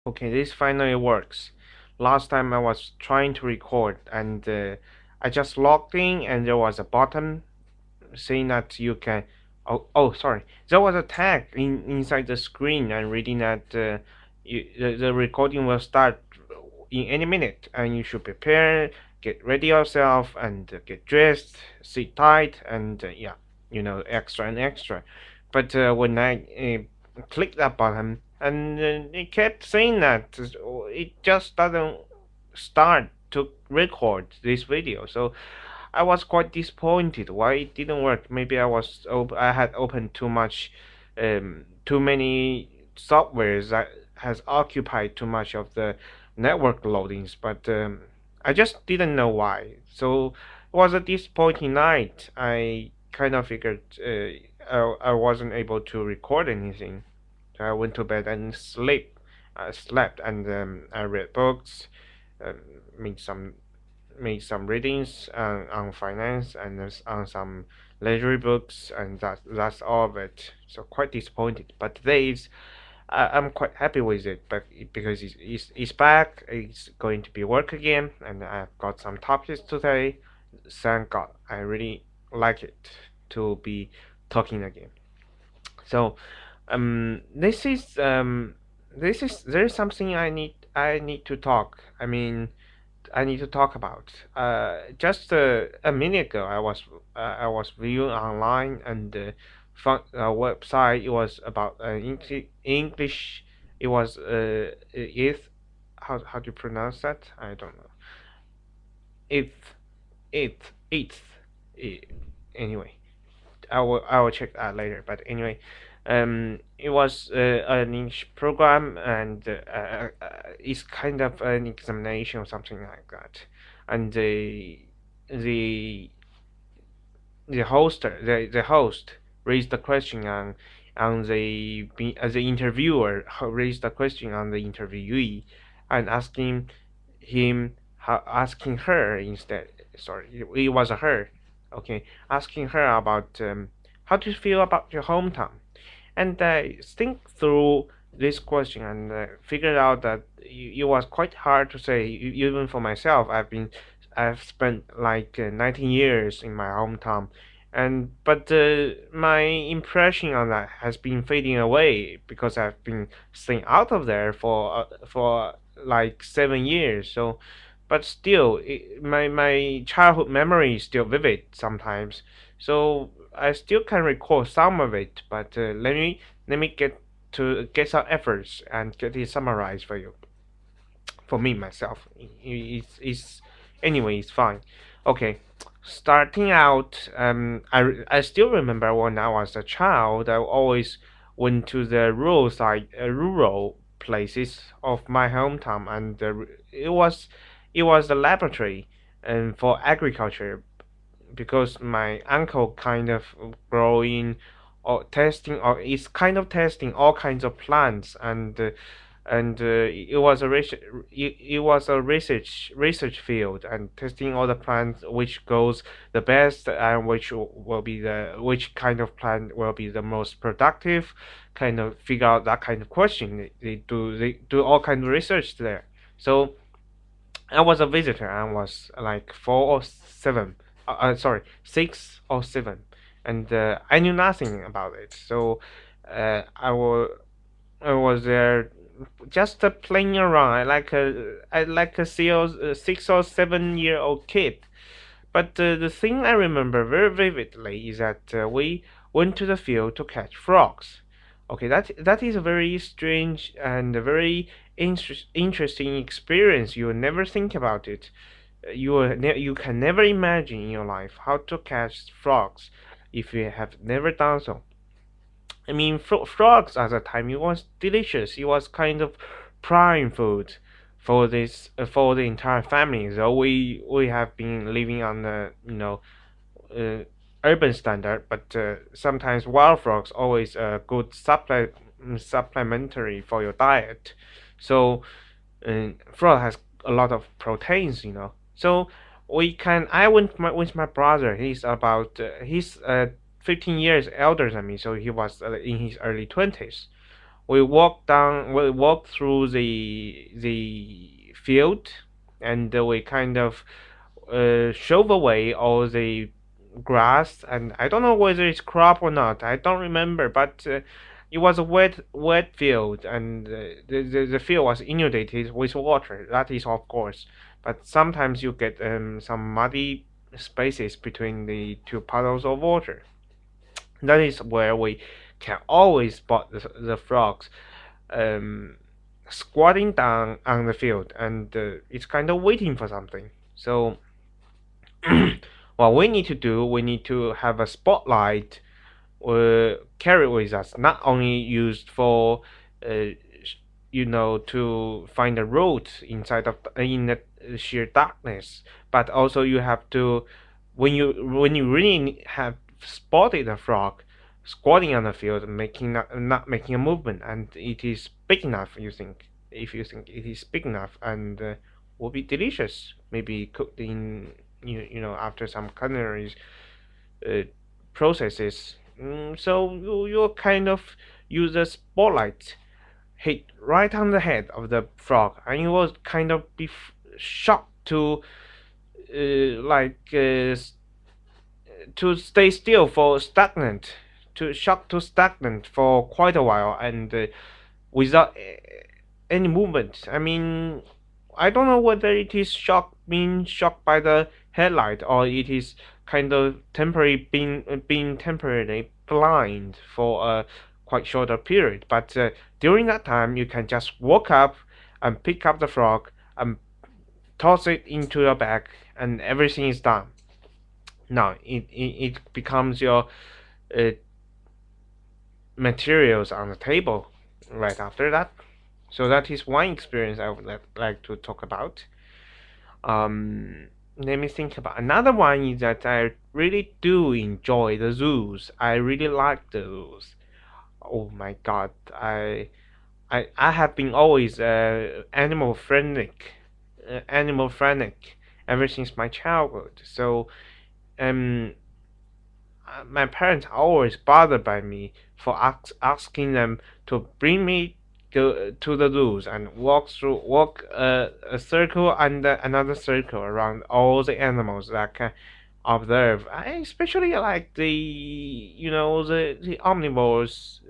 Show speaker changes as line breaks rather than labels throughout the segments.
Okay, this finally works. Last time I was trying to record and I just logged in and there was a button saying that you can. Oh, sorry. There was a tag inside the screen and reading that the recording will start in any minute and you should prepare, get ready yourself and get dressed, sit tight and yeah, extra and extra. But when I clicked that button and it kept saying that it just doesn't start to record this video. So I was quite disappointed why it didn't work. Maybe I had opened too many softwares that has occupied too much of the network loadings, but I just didn't know why. So it was a disappointing night. I kind of figured I wasn't able to record anything. So I went to bed and slept, and I read books, um, made some made some readings on finance and on some leisure books, and that's all of it. So quite disappointed. But today I'm quite happy with it, but because it's back, it's going to be work again, and I've got some topics today. Thank God, I really like it to be talking again. So this is there's something I need to talk. I need to talk about. Just a minute ago, I was viewing online and found a website. It was about English. It was if how do you pronounce that? I don't know. If it's anyway. I will check that later. But anyway, it was an English program, and it's kind of an examination or something like that. And the the host raised the question on the interviewer raised the question on the interviewee and asking her instead. Sorry, it was a her. Okay, asking her about how do you feel about your hometown, and think through this question and figured out that it was quite hard to say. Even for myself, I've spent like 19 years in my hometown, and but my impression on that has been fading away because I've been staying out of there for like 7 years. So, but still, my childhood memory is still vivid sometimes. So I still can recall some of it, but let me get some efforts and get it summarized for you. For me myself, it's anyway, it's fine. Okay, starting out, I still remember when I was a child, I always went to the rural places of my hometown, and it was the laboratory and for agriculture because my uncle kind of growing or testing or is kind of testing all kinds of plants and it was a research field and testing all the plants which goes the best and which kind of plant will be the most productive, kind of figure out that kind of question. They do all kinds of research there. So I was a visitor. I was like 4 or 7. Sorry, 6 or 7, and I knew nothing about it. So uh, I was I was there just playing around. I like a 6 or 7 year old kid. But the thing I remember very vividly is that we went to the field to catch frogs. Okay, that is a very strange and a very interesting experience. You will never think about it. You can never imagine in your life how to catch frogs if you have never done so. I mean, frogs at the time it was delicious. It was kind of prime food for the entire family. So we have been living on the uh, urban standard, but sometimes wild frogs always a good supplementary for your diet. So frog has a lot of proteins, So we can. I went with my brother. He's 15 years elder than me, so he was in his early 20s. we walked through the field, and we kind of shove away all the grass, and I don't know whether it's crop or not. I don't remember, but it was a wet field, and the field was inundated with water. That is of course, but sometimes you get some muddy spaces between the two puddles of water. That is where we can always spot the frogs um, squatting down on the field, and it's kind of waiting for something. So what we need to do, we need to have a spotlight carried with us, not only used for uh, to find a road in the sheer darkness, but also you have to when you really have spotted a frog squatting on the field, making not making a movement, and it is big enough. If you think it is big enough and will be delicious, maybe cooked in after some culinary uh, processes. So you kind of use a spotlight hit right on the head of the frog, and you will kind of be shocked to to stay still for stagnant, to shock to stagnant for quite a while, and without any movement. I mean, I don't know whether it is shock being shocked by the headlight, or it is kind of temporary being temporarily blind for a quite shorter period. But during that time, you can just walk up and pick up the frog and toss it into your bag, and everything is done. Now it becomes your uh, materials on the table right after that. So that is one experience I would like to talk about. Let me think about another one. Is that I really do enjoy the zoos. I really like the zoos. Oh my god, I have been always animal friendly ever since my childhood. So um, my parents are always bothered by me for asking them to bring me to the zoos and walk a circle and another circle around all the animals that I can observe. I especially like the omnivores,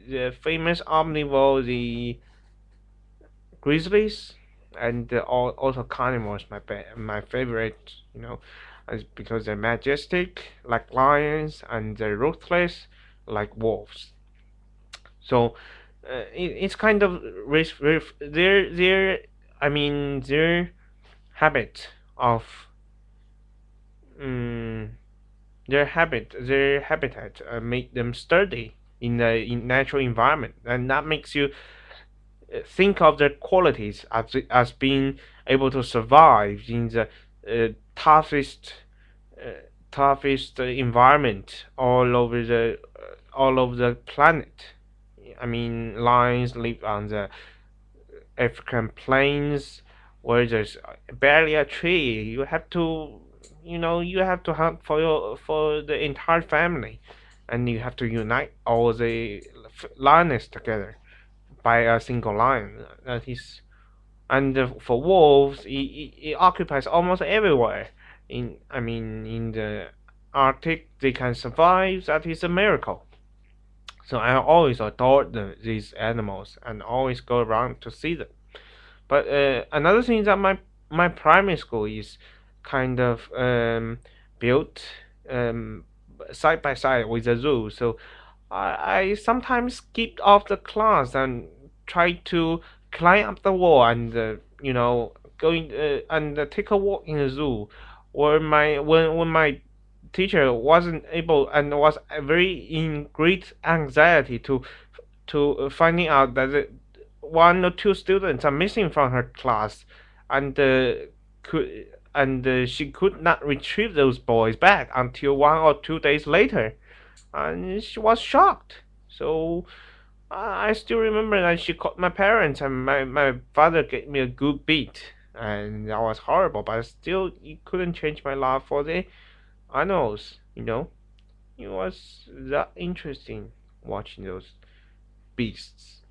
the famous omnivore, the grizzlies, and also carnivores. My favorite, because they're majestic like lions and they're ruthless like wolves. So it's kind of their habit of um, their habitat make them sturdy in the natural environment, and that makes you think of their qualities as being able to survive in the toughest uh, environment all over the planet. I mean, lions live on the African plains where there's barely a tree. You have to hunt for the entire family, and you have to unite all the lioness together by a single lion. That is, and for wolves, it occupies almost everywhere. In the Arctic, they can survive. That is a miracle. So I always adored these animals and always go around to see them. But another thing is that my primary school is kind of built um, side by side with the zoo. So I sometimes skipped off the class and tried to climb up the wall and going and take a walk in the zoo. Or when my teacher wasn't able and was very in great anxiety to finding out that one or two students are missing from her class, and could she could not retrieve those boys back until 1 or 2 days later, and she was shocked. So I still remember that she called my parents, and my father gave me a good beat, and that was horrible. But still, it couldn't change my love for the animals. It was that interesting watching those. beasts.